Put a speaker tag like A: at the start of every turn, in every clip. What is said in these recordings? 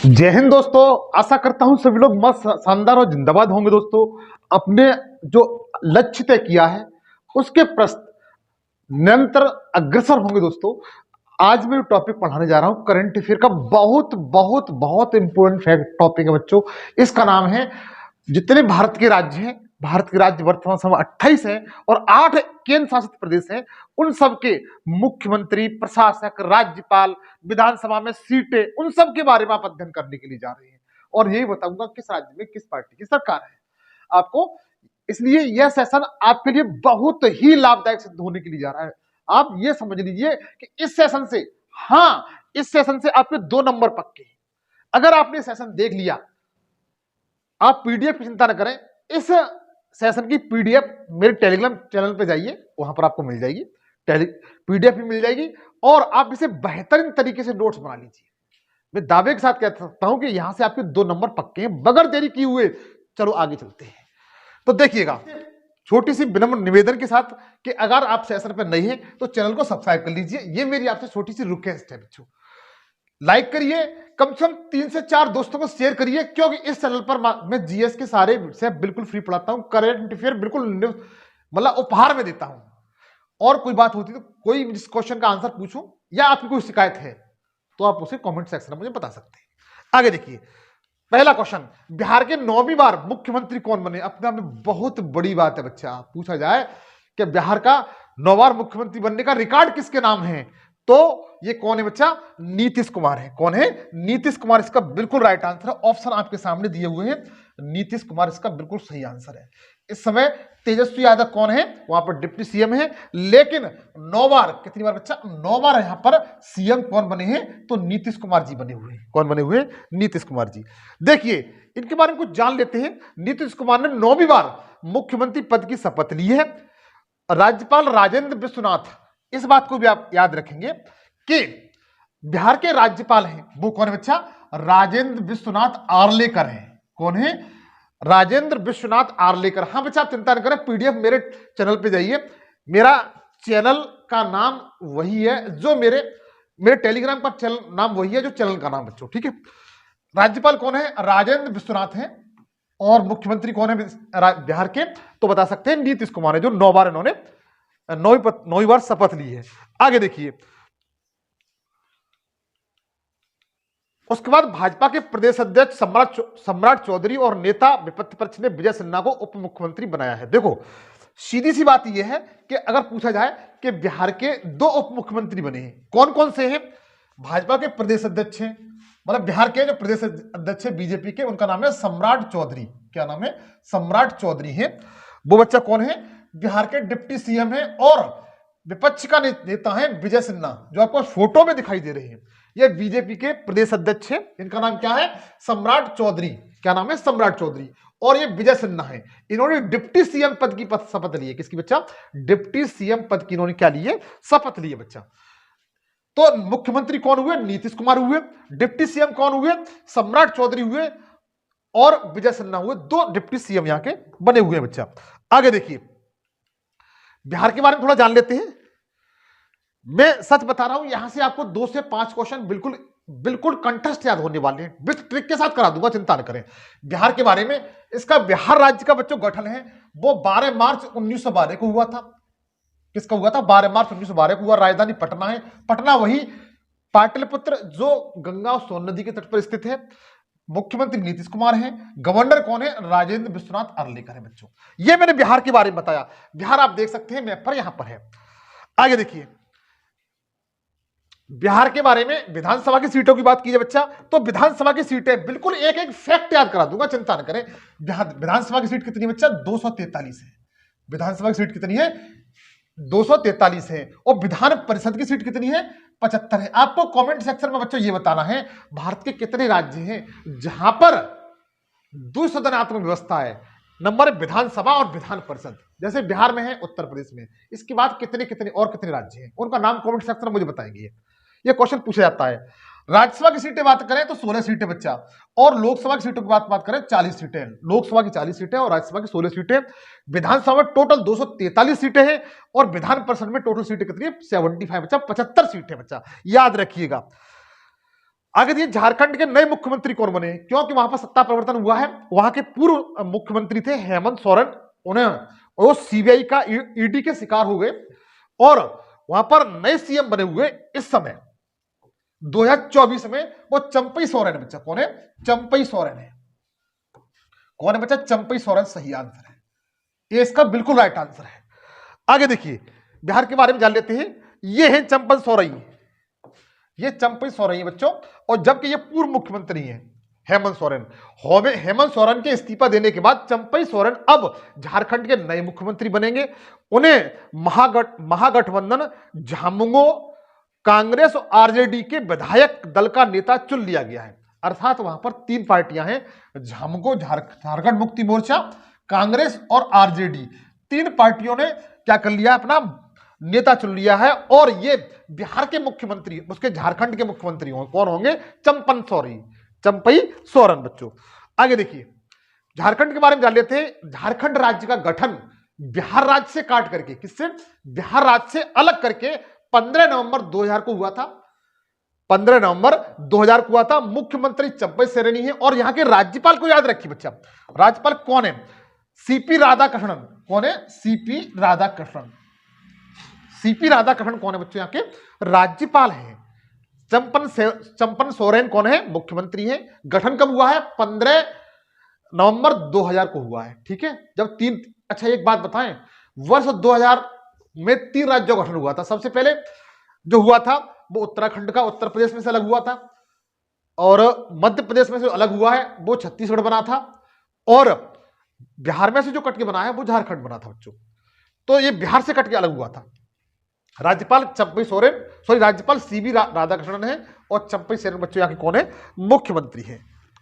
A: जय हिंद दोस्तों। आशा करता हूं सभी लोग मस्त शानदार और जिंदाबाद होंगे दोस्तों। अपने जो लक्ष्य तय किया है उसके प्रति निरंतर अग्रसर होंगे दोस्तों। आज मैं टॉपिक पढ़ाने जा रहा हूं करंट अफेयर का बहुत बहुत बहुत इंपॉर्टेंट फैक्ट टॉपिक है बच्चों। इसका नाम है जितने भारत के राज्य हैं, भारत के राज्य वर्तमान समय 28 है और 8 केंद्र शासित प्रदेश हैं, उन सब के मुख्यमंत्री, प्रशासक, राज्यपाल, विधानसभा में सीटें, उन सब के बारे में आप अध्ययन करने के लिए जा रहे हैं और यही बताऊंगा किस राज्य में किस पार्टी की सरकार है आपको। इसलिए यह सेशन आपके लिए बहुत ही लाभदायक सिद्ध होने के लिए जा रहा है। आप ये समझ लीजिए कि इस सेशन से, हाँ, इस सेशन से आपके 2 नंबर पक्के हैं। अगर आपने सेशन देख लिया, आप पीडीएफ की चिंता न करें, इस सेशन की पीडीएफ मेरे टेलीग्राम चैनल पे जाइए, वहां पर आपको मिल जाएगी, पीडीएफ भी मिल जाएगी और आप इसे बेहतरीन तरीके से नोट्स बना लीजिए। मैं दावे के साथ कह सकता हूं कि यहां से आपके 2 नंबर पक्के हैं बगैर देरी किए हुए। चलो आगे चलते हैं। तो देखिएगा, छोटी सी विनम्र निवेदन के साथ कि अगर आप सेशन पर नहीं है तो चैनल को सब्सक्राइब कर लीजिए। ये मेरी आपसे छोटी सी रिक्वेस्ट है बच्चों। लाइक करिए, कम से कम 3 से 4 दोस्तों को शेयर करिए, क्योंकि इस चैनल पर मैं जीएस के सारे विषय बिल्कुल फ्री पढ़ाता हूं। करंट अफेयर बिल्कुल मतलब उपहार में देता हूं। और कोई बात होती तो कोई इस क्वेश्चन का आंसर पूछूं या आपकी कोई शिकायत है तो आप उसे कमेंट सेक्शन में मुझे बता सकते हैं। आगे देखिए, पहला क्वेश्चन, बिहार के 9वीं बार मुख्यमंत्री कौन बने? अपने आप में बहुत बड़ी बात है बच्चा। पूछा जाए कि बिहार का 9 बार मुख्यमंत्री बनने का रिकॉर्ड किसके नाम है, तो ये कौन है बच्चा? नीतीश कुमार है। कौन है? नीतीश कुमार इसका बिल्कुल राइट आंसर है। ऑप्शन आपके सामने दिए हुए हैं, नीतीश कुमार इसका बिल्कुल सही आंसर है। इस समय तेजस्वी यादव कौन है? वहां पर डिप्टी सीएम है, लेकिन 9 बार, कितनी बार बच्चा? 9 बार यहां पर सीएम कौन बने हैं? तो नीतीश कुमार जी बने हुए हैं। कौन बने हुए? नीतीश कुमार जी। देखिए, इनके बारे में कुछ जान लेते हैं। नीतीश कुमार ने 9वीं बार मुख्यमंत्री पद की शपथ ली है। राज्यपाल राजेंद्र विश्वनाथ, इस बात को भी आप याद रखेंगे कि बिहार के राज्यपाल हैं, वो कौन है बच्चा? राजेंद्र विश्वनाथ आर्लेकर हैं। कौन है? राजेंद्र विश्वनाथ आर्लेकर। हाँ बच्चा, आप चिंता न करें, पीडीएफ मेरे चैनल पे जाइए। मेरा चैनल का नाम वही है जो मेरे टेलीग्राम का चैनल नाम वही है जो चैनल का नाम बच्चों, ठीक है। राज्यपाल कौन है? राजेंद्र विश्वनाथ हैं। और मुख्यमंत्री कौन है बिहार के? तो बता सकते हैं नीतीश कुमार है, जो 9 बार इन्होंने 9वीं बार शपथ ली है। आगे देखिए, उसके बाद भाजपा के प्रदेश अध्यक्ष सम्राट चौधरी और नेता विपक्ष पक्ष ने विजय सिन्हा को उप मुख्यमंत्री बनाया है। देखो, सीधी सी बात यह है कि अगर पूछा जाए कि बिहार के 2 उप मुख्यमंत्री बने हैं, कौन कौन से हैं? भाजपा के प्रदेश अध्यक्ष हैं, मतलब बिहार के जो प्रदेश अध्यक्ष है बीजेपी के, उनका नाम है सम्राट चौधरी। क्या नाम है? सम्राट चौधरी है। वो बच्चा कौन है? बिहार के डिप्टी सीएम है और विपक्ष का नेता है विजय सिन्हा, जो आपको फोटो में दिखाई दे रहे हैं। ये बीजेपी के प्रदेश अध्यक्ष है। इनका नाम क्या है? सम्राट चौधरी। क्या नाम है? सम्राट चौधरी। और ये विजय सिन्हा है। इन्होंने डिप्टी सीएम पद की शपथ ली है। किसकी बच्चा? डिप्टी सीएम पद की इन्होंने क्या ली है? शपथ ली है बच्चा। तो मुख्यमंत्री कौन हुए? नीतीश कुमार हुए। डिप्टी सीएम कौन हुए? सम्राट चौधरी हुए और विजय सिन्हा हुए। 2 डिप्टी सीएम यहां के बने हुए हैं बच्चा। आगे देखिए, बिहार के बारे में थोड़ा जान लेते हैं। मैं सच बता रहा हूं, यहां से आपको 2 से 5 क्वेश्चन बिल्कुल कंटेस्ट याद होने वाले हैं। विथ ट्रिक के साथ करा दूंगा, चिंता न करें। बिहार के बारे में, इसका बिहार राज्य का बच्चों गठन है वो 12 मार्च 1912 को हुआ था। किसका हुआ था? 12 मार्च 1912 को हुआ। राजधानी पटना है। पटना वही पाटलिपुत्र जो गंगा और सोन नदी के तट पर स्थित है। मुख्यमंत्री नीतीश कुमार हैं। गवर्नर कौन है? राजेंद्र विश्वनाथ आर्लेकर है बच्चों। ये मैंने बिहार के बारे में बताया। बिहार आप देख सकते हैं मैप पर, यहां पर है। आगे देखिए, बिहार के बारे में विधानसभा की सीटों की बात कीजिए बच्चा, तो विधानसभा की सीटें बिल्कुल एक एक फैक्ट याद करा दूंगा, चिंता न करें। विधानसभा की सीट कितनी है बच्चा? 243 है। विधानसभा की सीट कितनी है? 243 है। और विधान परिषद की सीट कितनी है? 75 है। आपको कमेंट सेक्शन में बच्चों ये बताना है भारत के कितने राज्य हैं जहां पर द्विसदनात्मक व्यवस्था है। नंबर है विधानसभा और विधान परिषद। जैसे बिहार में है, उत्तर प्रदेश में। इसके बाद कितने कितने और कितने राज्य हैं, उनका नाम कमेंट सेक्शन में मुझे बताएंगे। ये क्वेश्चन पूछा जाता है। राज्यसभा की सीटें बात करें तो 16 सीटें बच्चा, और लोकसभा की सीटों की बात करें 40 सीटें। लोकसभा की 40 सीटें और राज्यसभा की 16 सीटें। विधानसभा में टोटल 243 सीटें हैं और विधान परिषद में टोटल सीटें कितनी है? 75 बच्चा, 75 सीटें बच्चा, याद रखिएगा। आगे देखिए झारखंड के नए मुख्यमंत्री कौन बने, क्योंकि वहां पर सत्ता परिवर्तन हुआ है। वहां के पूर्व मुख्यमंत्री थे हेमंत सोरेन, उन्हें वो सीबीआई का ईडी के शिकार हो गए और वहां पर नए सीएम बने हुए इस समय 2024 में वो चंपई सोरेन है बच्चा। कौन है? चंपई सोरेन है। कौन है बच्चा? चंपई सोरेन सही आंसर है, ये इसका बिल्कुल राइट आंसर है। आगे देखिए बिहार के बारे में जान लेते हैं। ये है चंपई सोरेन, ये चंपई सोरेन बच्चों, और जबकि ये पूर्व मुख्यमंत्री हैं हेमंत सोरेन। हेमंत सोरेन के इस्तीफा देने के बाद चंपई सोरेन अब झारखंड के नए मुख्यमंत्री बनेंगे। उन्हें महागठबंधन झामुमो कांग्रेस और आरजेडी के विधायक दल का नेता चुन लिया गया है। अर्थात वहां पर तीन पार्टियां हैं, झामुमो झारखंड मुक्ति मोर्चा, कांग्रेस और आरजेडी। तीन पार्टियों ने क्या कर लिया? अपना नेता चुन लिया है और ये बिहार के मुख्यमंत्री उसके झारखंड के मुख्यमंत्री होंगे। कौन होंगे? चंपई सोरेन बच्चों। आगे देखिए झारखंड के बारे में जान लेते हैं। झारखंड राज्य का गठन बिहार राज्य से काट करके, किससे? बिहार राज्य से अलग करके 15 नवंबर 2000 को हुआ था। 15 नवंबर 2000 को हुआ था। मुख्यमंत्री चंपई सोरेन है और यहां के राज्यपाल को याद रखिए बच्चा, राज्यपाल कौन है? सीपी राधाकृष्णन। कौन है? सीपी राधाकृष्णन। सीपी राधाकृष्णन कौन है बच्चों? यहाँ के राज्यपाल हैं। चंपन सोरेन कौन है? मुख्यमंत्री है। गठन कब हुआ है? 15 नवंबर 2000 को हुआ है। ठीक है, जब तीन, अच्छा एक बात बताएं, वर्ष 2000 में 3 राज्यों का गठन हुआ था। सबसे पहले जो हुआ था वो उत्तराखंड का उत्तर प्रदेश में से अलग हुआ था, और मध्य प्रदेश में से अलग हुआ है वो छत्तीसगढ़ बना था, और बिहार में से जो कट के बना है वो झारखंड बना था बच्चों। तो ये बिहार से कट के अलग हुआ था। राज्यपाल चंपई सोरेन, राज्यपाल सीबी राधाकृष्णन है और चंपई सोरेन बच्चों यहाँ के कौन है? मुख्यमंत्री है।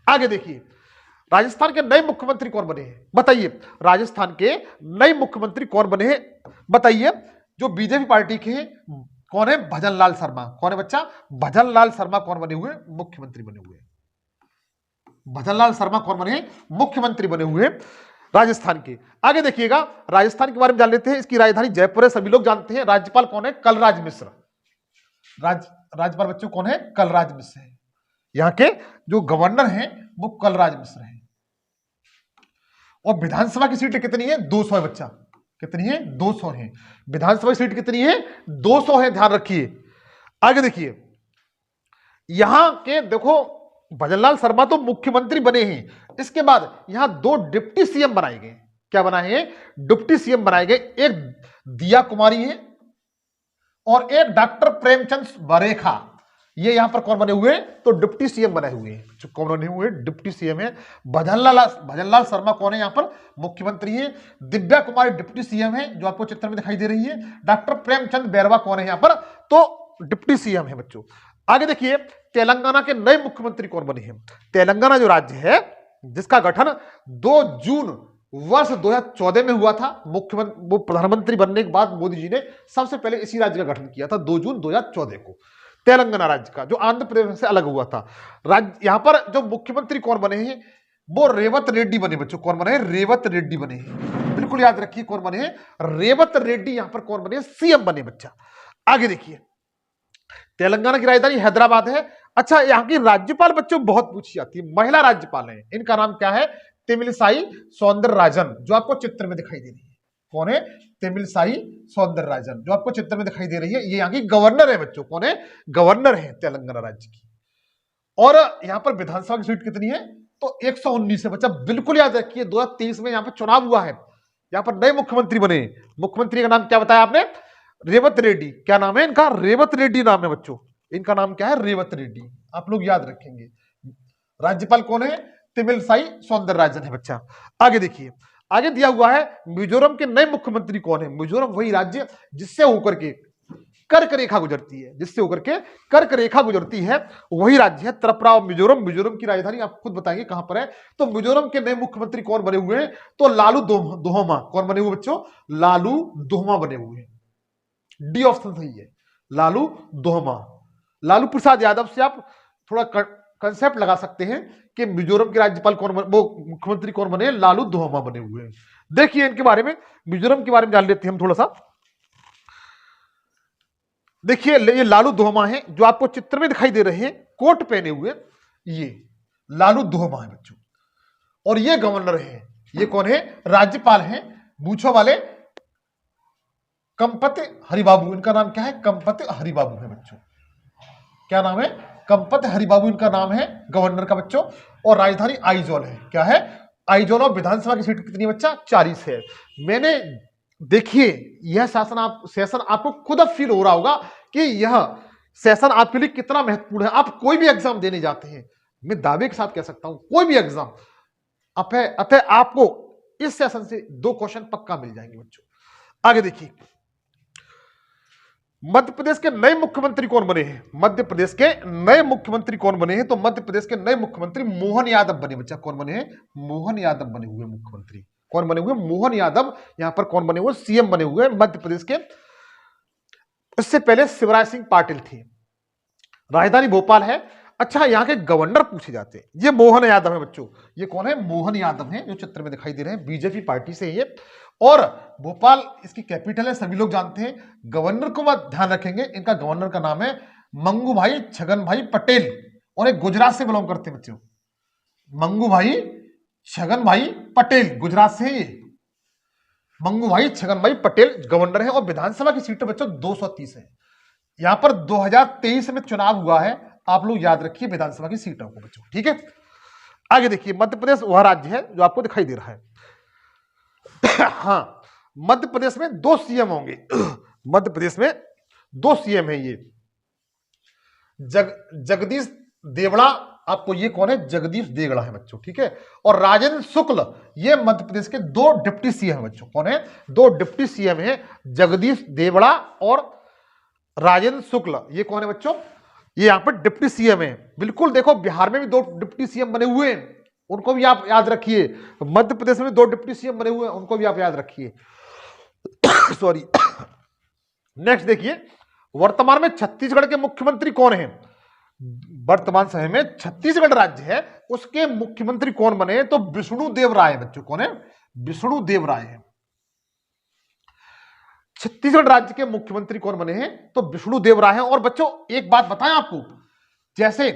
A: आगे देखिए राजस्थान के नए मुख्यमंत्री कौन बने हैं? बताइए, राजस्थान के नए मुख्यमंत्री कौन बने हैं? बताइए। जो बीजेपी पार्टी के हैं, कौन है? भजनलाल शर्मा। कौन है बच्चा? भजनलाल शर्मा कौन बने हुए? मुख्यमंत्री बने हुए। भजनलाल शर्मा कौन बने? मुख्यमंत्री बने हुए राजस्थान के। आगे देखिएगा राजस्थान के बारे में जान लेते हैं। इसकी राजधानी जयपुर है, सभी लोग जानते हैं। राज्यपाल कौन है? कलराज मिश्र। राज्यपाल बच्चों कौन है? कलराज मिश्र है। यहाँ के जो गवर्नर हैं वो कलराज मिश्र हैं। और विधानसभा की सीटें कितनी है? 200 है बच्चा। कितनी है? 200 है। विधानसभा की सीट कितनी है? 200 है, ध्यान रखिए। आगे देखिए यहां के देखो भजनलाल शर्मा तो मुख्यमंत्री बने हैं, इसके बाद यहां 2 डिप्टी सीएम बनाए गए। क्या बनाए हैं? डिप्टी सीएम बनाए गए। एक दिया कुमारी है और एक डॉक्टर प्रेमचंद बरेखा। ये यहां पर कौन बने हुए? तो डिप्टी सीएम बने हुए हैं। जो कौन बने हुए? डिप्टी सीएम है। भजनलाल शर्मा कौन है? यहां पर मुख्यमंत्री है। दिव्या कुमारी डिप्टी सीएम है, जो आपको चित्र में दिखाई दे रही है। डॉक्टर प्रेमचंद बैरवा कौन है यहां पर? तो डिप्टी सीएम है बच्चों। आगे देखिए तेलंगाना के नए मुख्यमंत्री कौन बने हैं? तेलंगाना जो राज्य है जिसका गठन 2 जून वर्ष 2014 में हुआ था। मुख्यमंत्री वो प्रधानमंत्री बनने के बाद मोदी जी ने सबसे पहले इसी राज्य का गठन किया था 2 जून 2014 को। तेलंगाना राज्य का जो आंध्र प्रदेश से अलग हुआ था राज्य। यहां पर जो मुख्यमंत्री कौन बने हैं वो रेवत रेड्डी बने बच्चों। कौन बने? रेवत रेड्डी बने हैं। बिल्कुल याद रखिए कौन बने हैं? रेवत रेड्डी यहां पर कौन बने? सीएम बने बच्चा। आगे देखिए तेलंगाना की राजधानी हैदराबाद है। अच्छा यहाँ की राज्यपाल बच्चों बहुत पूछी जाती है, महिला राज्यपाल है। इनका नाम क्या है? तमिलिसाई सौंदरराजन, जो आपको चित्र में दिखाई दे रही है। कौन है? तमिलिसाई सौंदरराजन, जो आपको चित्र में दिखाई दे रही है। ये यहाँ की गवर्नर है बच्चों। कौन है? गवर्नर है तेलंगाना राज्य की। और यहाँ पर विधानसभा की सीट कितनी है? तो 119 है बच्चा। बिल्कुल याद रखिए 2023 में यहाँ पर चुनाव हुआ है। यहाँ पर नए मुख्यमंत्री बने। मुख्यमंत्री का नाम क्या बताया आपने? रेवत रेड्डी। क्या नाम है इनका? रेवत रेड्डी नाम है बच्चों। इनका नाम क्या है? रेवत रेड्डी। आप लोग याद रखेंगे। राज्यपाल कौन है? तमिलिसाई सौंदरराजन है बच्चा। आगे देखिए आगे दिया हुआ है मिजोरम के नए मुख्यमंत्री कौन है? मिजोरम वही राज्य जिससे होकर के कर्क रेखा गुजरती है, जिससे होकर के कर्क रेखा गुजरती है, वही राज्य है त्रिपुरा और मिजोरम। मिजोरम की राजधानी आप खुद बताएंगे कहां पर है। तो मिजोरम के नए मुख्यमंत्री कौन बने हुए हैं? तो लालू दोहमा। कौन बने हुए बच्चों? लालू दोहमा बने हुए हैं। डी ऑप्शन सही है, लालू दोहमा। लालू प्रसाद यादव से आप थोड़ा कंसेप्ट लगा सकते हैं कि मिजोरम के राज्यपाल कौन वो मुख्यमंत्री कौन बने? लालू दोहमा बने हुए हैं। देखिए इनके बारे में, मिजोरम के बारे में जान लेते हैं हम थोड़ा सा। देखिए ये लालू दोहमा है जो आपको चित्र में दिखाई दे रहे हैं। कोट पहने हुए ये लालू दोहमा है बच्चों, और ये गवर्नर है, ये कौन है, राज्यपाल हैं मूंछों वाले कंपत हरिबाबू। इनका नाम क्या है, कंपत हरिबाबू है बच्चों। क्या नाम है, कंपत हरिबाबू इनका नाम है गवर्नर का बच्चों। और राजधानी आइजोल है, क्या है, आइजोल। और विधानसभा की सीट कितनी है बच्चा, 40 है। मैंने देखिए यह सेशन आपको खुद अब फील हो रहा होगा कि यह सेशन आपके लिए कितना महत्वपूर्ण है। आप कोई भी एग्जाम देने जाते हैं, मैं दावे के साथ कह सकता हूं कोई भी एग्जाम, अतः आपको इस सेशन से 2 क्वेश्चन पक्का मिल जाएंगे बच्चों। आगे देखिए, मध्य प्रदेश के नए मुख्यमंत्री कौन बने हैं, मध्य प्रदेश के नए मुख्यमंत्री कौन बने हैं, तो मध्य प्रदेश के नए मुख्यमंत्री मोहन यादव बने बच्चा। कौन बने हैं, मोहन यादव बने हुए मुख्यमंत्री। कौन बने हुए, मोहन यादव। यहां पर कौन बने हुए, सीएम बने हुए मध्य प्रदेश के। इससे पहले शिवराज सिंह पाटिल थे। राजधानी भोपाल है। अच्छा, यहां के गवर्नर पूछे जाते हैं, ये मोहन यादव है बच्चों। ये कौन है, मोहन यादव है, जो चित्र में दिखाई दे रहे हैं, बीजेपी पार्टी से ये। और भोपाल इसकी कैपिटल है, सभी लोग जानते हैं। गवर्नर को मत ध्यान रखेंगे, इनका गवर्नर का नाम है मंगू भाई छगन भाई पटेल, और एक गुजरात से बिलोंग करते हैं बच्चों। मंगू भाई छगन भाई पटेल, गुजरात से ये मंगू भाई छगन भाई पटेल गवर्नर है। और विधानसभा की सीटें बच्चों 230 है। यहां पर 2023 में चुनाव हुआ है, आप लोग याद रखिए विधानसभा की सीटों को बच्चों, ठीक है। आगे देखिए, मध्य प्रदेश वह राज्य है जो आपको दिखाई दे रहा है। हाँ, मध्य प्रदेश में 2 सीएम होंगे। मध्य प्रदेश में 2 सीएम है ये। जगदीश देवड़ा, आपको ये कौन है, जगदीश देवड़ा है बच्चों, ठीक है। और राजेंद्र शुक्ल, ये मध्य प्रदेश के 2 डिप्टी सीएम है बच्चों। कौन है, 2 डिप्टी सीएम है, जगदीश देवड़ा और राजेंद्र शुक्ल। ये कौन है बच्चों, ये यहां पर डिप्टी सीएम है। बिल्कुल देखो, बिहार में भी 2 डिप्टी सीएम बने हुए हैं, उनको भी आप याद रखिए। मध्य प्रदेश में 2 डिप्टी सीएम बने हुए हैं, उनको भी आप याद रखिए। सॉरी। नेक्स्ट देखिए, वर्तमान में छत्तीसगढ़ के मुख्यमंत्री कौन है। वर्तमान समय में छत्तीसगढ़ राज्य है, उसके मुख्यमंत्री कौन बने, तो विष्णुदेव राय है बच्चों। कौन है, विष्णुदेव राय है। छत्तीसगढ़ राज्य के मुख्यमंत्री कौन बने हैं, तो विष्णुदेव राय हैं। और बच्चों एक बात बताएं आपको, जैसे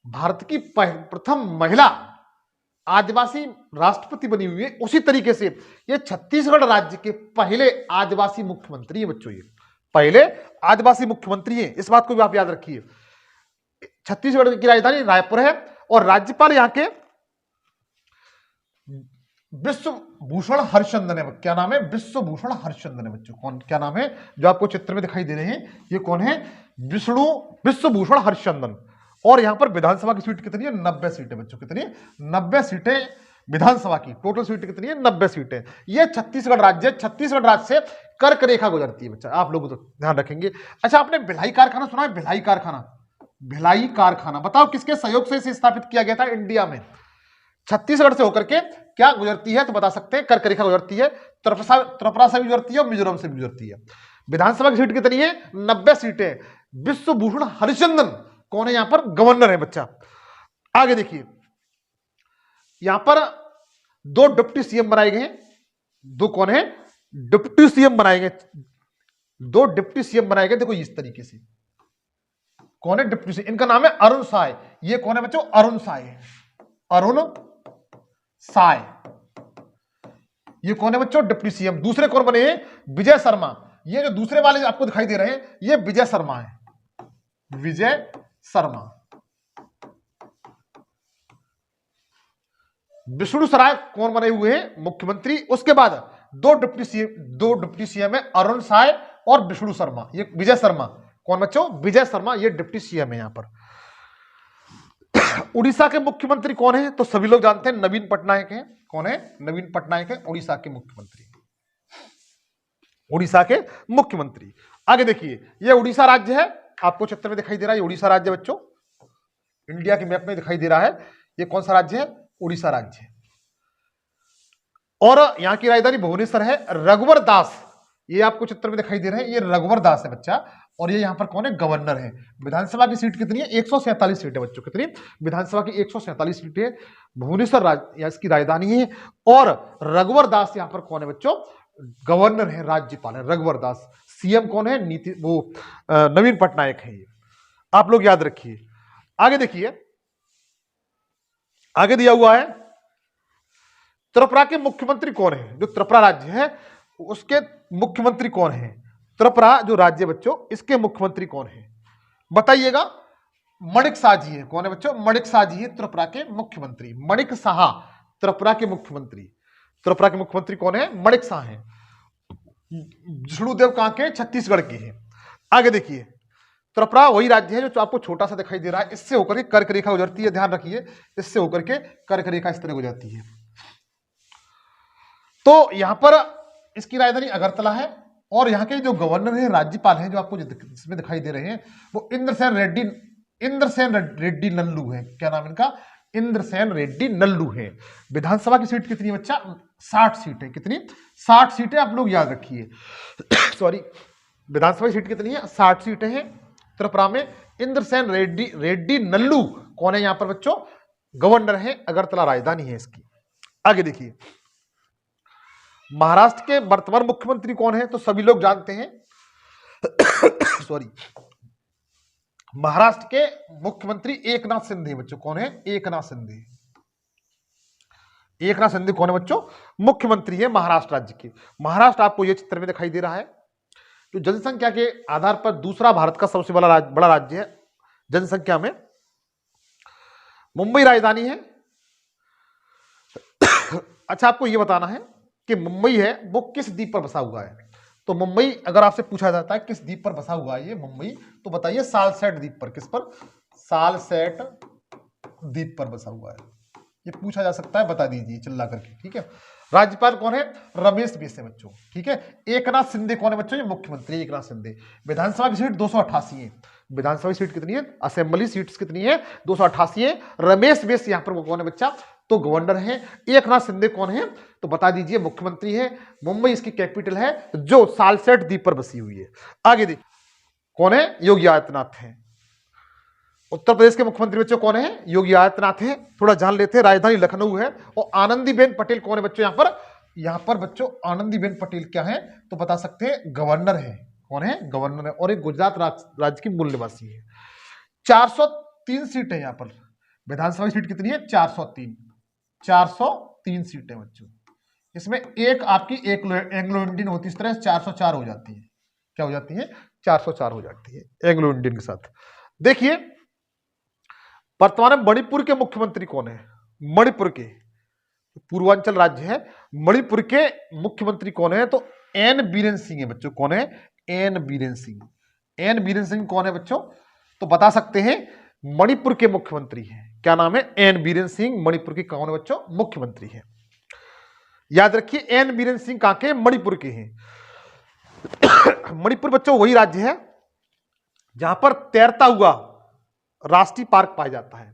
A: भारत की प्रथम महिला आदिवासी राष्ट्रपति बनी हुई है, उसी तरीके से ये छत्तीसगढ़ राज्य के पहले आदिवासी मुख्यमंत्री है बच्चों। ये पहले आदिवासी मुख्यमंत्री है, इस बात को भी आप याद रखिए। छत्तीसगढ़ की राजधानी रायपुर है, और राज्यपाल यहां के विश्वभूषण हरिचंदन है। क्या नाम है, विश्वभूषण हरिचंदन है बच्चों। कौन, क्या नाम है, जो आपको चित्र में दिखाई दे रहे हैं, ये कौन है, विश्वभूषण हरिचंदन। और यहां पर विधानसभा की सीट कितनी है, 90 सीटें बच्चों। कितनी, 90 सीटें विधानसभा की। टोटल सीट कितनी है, 90 सीटें। ये छत्तीसगढ़ राज्य, छत्तीसगढ़ राज्य से कर्क रेखा गुजरती है बच्चा, आप लोग तो ध्यान रखेंगे। अच्छा, आपने भिलाई कारखाना सुना है, भिलाई कारखाना, भिलाई कारखाना बताओ किसके सहयोग से इसे स्थापित किया गया था इंडिया में। छत्तीसगढ़ से होकर के क्या गुजरती है, तो बता सकते हैं, कर्क रेखा गुजरती है। त्रिपुरा से भी गुजरती है और मिजोरम से भी गुजरती है। विधानसभा की सीट कितनी है, 90 सीटें। विश्वभूषण हरिचंदन कौन है, यहां पर गवर्नर है बच्चा। आगे देखिए, यहां पर 2 डिप्टी सीएम बनाए गए हैं। 2 कौन है, डिप्टी सीएम बनाए गए, 2 डिप्टी सीएम बनाए गए। देखो इस तरीके से, कौन है डिप्टी सीएम, इनका नाम है अरुण साय। ये कौन है बच्चों, अरुण साय है, अरुण साय। ये कौन है बच्चों, डिप्टी सीएम। दूसरे कौन बने हैं, विजय शर्मा। ये जो दूसरे वाले आपको दिखाई दे रहे हैं, ये विजय शर्मा है, विजय शर्मा। विष्णु सराय कौन बने हुए हैं, मुख्यमंत्री। उसके बाद 2 डिप्टी सीएम है, अरुण साय और विष्णु शर्मा। ये विजय शर्मा कौन बच्चों, विजय शर्मा, ये डिप्टी सीएम है। यहां पर उड़ीसा के मुख्यमंत्री कौन है, तो सभी लोग जानते हैं, नवीन पटनायक हैं। कौन है, नवीन पटनायक है, उड़ीसा के मुख्यमंत्री। उड़ीसा के मुख्यमंत्री। आगे देखिए, ये उड़ीसा राज्य है, आपको चित्र में दिखाई दे रहा है, ये उड़ीसा राज्य बच्चों, इंडिया के मैप में दिखाई दे रहा है। ये कौन सा राज्य है, उड़ीसा राज्य है। और यहां की राजधानी भुवनेश्वर है। रघुवर दास, ये आपको चित्र में दिखाई दे रहे हैं, ये रघुवर दास है बच्चा। और ये यहां पर कौन है, गवर्नर है। विधानसभा की सीट कितनी है, 147 सीटें बच्चों। कितनी, विधानसभा की 147 सीटें। भुवनेश्वर इसकी राजधानी है। और रघुवर दास यहां पर कौन है बच्चों, गवर्नर है, राज्यपाल है रघुवर दास। सीएम कौन है, नवीन पटनायक है। ये आप लोग याद रखिए। आगे देखिए, आगे दिया हुआ है त्रिपुरा के मुख्यमंत्री कौन है। जो त्रिपुरा राज्य है उसके मुख्यमंत्री कौन है। त्रिपुरा जो राज्य बच्चों, इसके मुख्यमंत्री कौन है बताइएगा। मणिक शाह जी है। कौन है बच्चों? मणिक शाह जी है त्रिपुरा के मुख्यमंत्री। मणिक शाह त्रिपुरा के मुख्यमंत्री। त्रिपुरा के मुख्यमंत्री कौन है? मणिक शाह है। विष्णुदेव कहां के? छत्तीसगढ़ के हैं। आगे देखिए, त्रिपुरा वही राज्य है जो आपको छोटा सा दिखाई दे रहा है, इससे होकर के कर्क रेखा गुजरती है, ध्यान रखिए, इससे होकर के कर्क रेखा इस तरह गुजरती है। तो यहां पर इसकी राजधानी अगरतला है और यहाँ के जो गवर्नर है, राज्यपाल है, जो आपको इसमें दिखाई दे रहे हैं, वो इंद्रसेन रेड्डी नल्लू है। क्या नाम इनका? इंद्रसेन रेड्डी नल्लू है। विधानसभा की सीट कितनी है बच्चा? 60 सीटें। कितनी? 60 सीटें, आप लोग याद रखिए। सॉरी, विधानसभा की सीट कितनी है? 60 सीटें हैं त्रिपुरा में। इंद्रसेन रेड्डी नल्लू कौन है यहां पर बच्चों? गवर्नर है, अगरतला राजधानी है इसकी। आगे देखिए, महाराष्ट्र के वर्तमान मुख्यमंत्री कौन है? तो सभी लोग जानते हैं। सॉरी, महाराष्ट्र के मुख्यमंत्री एकनाथ शिंदे बच्चों। कौन है? एकनाथ शिंदे। एकनाथ शिंदे कौन है बच्चों? मुख्यमंत्री है महाराष्ट्र राज्य के। महाराष्ट्र आपको यह चित्र में दिखाई दे रहा है, जो जनसंख्या के आधार पर दूसरा भारत का सबसे बड़ा राज्य है जनसंख्या में। मुंबई राजधानी है। अच्छा, आपको यह बताना है कि मुंबई है वो किस द्वीप पर बसा हुआ है। तो मुंबई अगर आपसे पूछा जाता है किस द्वीप पर बसा हुआ है ये मुंबई, तो बताइए सालसेट द्वीप पर। किस पर? सालसेट द्वीप पर बसा हुआ है। ये पूछा जा सकता है, बता दीजिए चिल्ला करके, ठीक है। राज्यपाल कौन है? रमेश बैस है बच्चों, ठीक है। एकनाथ शिंदे कौन है बच्चों? ये मुख्यमंत्री एकनाथ शिंदे। विधानसभा की सीट 288 है। विधानसभा की सीट कितनी है? असेंबली सीट्स कितनी है? 288 है। रमेश बैस यहां पर कौन है बच्चा? तो गवर्नर है। एकनाथ शिंदे कौन है? तो बता दीजिए, मुख्यमंत्री है। मुंबई इसकी कैपिटल है, जो सालसेट द्वीप पर बसी हुई है। आगे देखिए, कौन है? योगी आदित्यनाथ है। उत्तर प्रदेश के मुख्यमंत्री बच्चों कौन है? योगी आदित्यनाथ है। थोड़ा जान लेते हैं। राजधानी लखनऊ है। और आनंदीबेन पटेल कौन है बच्चों? यहां पर बच्चों आनंदीबेन पटेल क्या है? तो बता सकते हैं, गवर्नर है। कौन है? गवर्नर है। और एक गुजरात राज्य की मूल निवासी है। 403 सीट है यहां पर। विधानसभा सीट कितनी है? 403 सीटें बच्चों। इसमें एक आपकी एंग्लो इंडियन होती है, इस तरह 404 हो जाती है। क्या हो जाती है? 404 हो जाती है एंग्लो इंडियन के साथ। देखिए, वर्तमान में मणिपुर के मुख्यमंत्री कौन है? मणिपुर के, पूर्वांचल राज्य है, मणिपुर के मुख्यमंत्री कौन है? तो एन बीरेन सिंह है बच्चों। कौन है? एन बीरेन सिंह। एन बीरेन सिंह कौन है बच्चों? तो बता सकते हैं, मणिपुर के मुख्यमंत्री हैं। क्या नाम है? एन बीरेन सिंह मणिपुर के कौन है बच्चों? मुख्यमंत्री हैं। याद रखिए, एन बीरेन सिंह कहां के? मणिपुर के हैं। मणिपुर बच्चों वही राज्य है जहां पर तैरता हुआ राष्ट्रीय पार्क पाया जाता है।